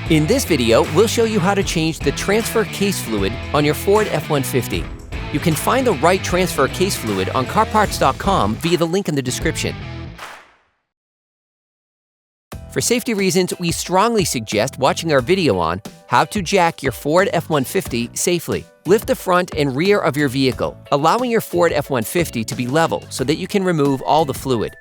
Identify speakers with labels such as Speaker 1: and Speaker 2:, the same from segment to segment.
Speaker 1: In this video, we'll show you how to change the transfer case fluid on your Ford F-150. You can find the right transfer case fluid on CarParts.com via the link in the description. For safety reasons, we strongly suggest watching our video on how to jack your Ford F-150 safely. Lift the front and rear of your vehicle, allowing your Ford F-150 to be level so that you can remove all the fluid.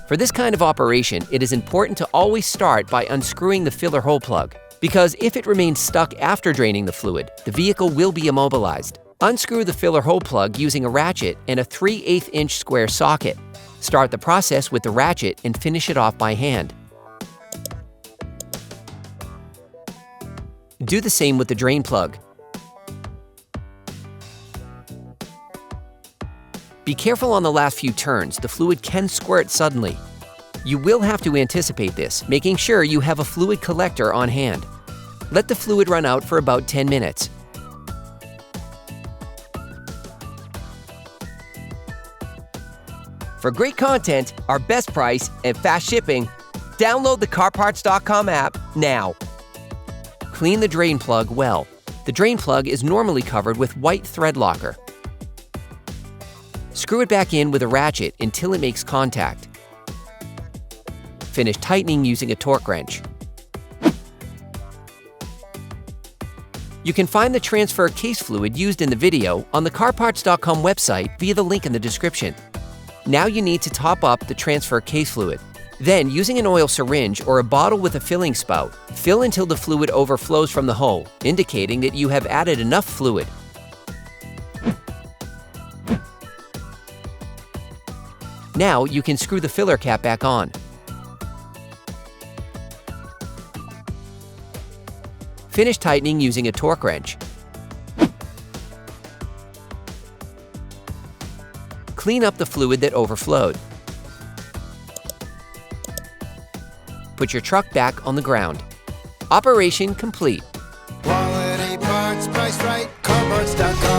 Speaker 1: For this kind of operation, it is important to always start by unscrewing the filler hole plug, because if it remains stuck after draining the fluid, the vehicle will be immobilized. Unscrew the filler hole plug using a ratchet and a 3/8 inch square socket. Start the process with the ratchet and finish it off by hand. Do the same with the drain plug. Be careful on the last few turns, the fluid can squirt suddenly. You will have to anticipate this, making sure you have a fluid collector on hand. Let the fluid run out for about 10 minutes. For great content, our best price, and fast shipping, download the CarParts.com app now. Clean the drain plug well. The drain plug is normally covered with white threadlocker. Screw it back in with a ratchet until it makes contact. Finish tightening using a torque wrench. You can find the transfer case fluid used in the video on the CarParts.com website via the link in the description. Now you need to top up the transfer case fluid. Then, using an oil syringe or a bottle with a filling spout, fill until the fluid overflows from the hole, indicating that you have added enough fluid. Now you can screw the filler cap back on. Finish tightening using a torque wrench. Clean up the fluid that overflowed. Put your truck back on the ground. Operation complete.
Speaker 2: Quality parts, priced right, CarParts.com.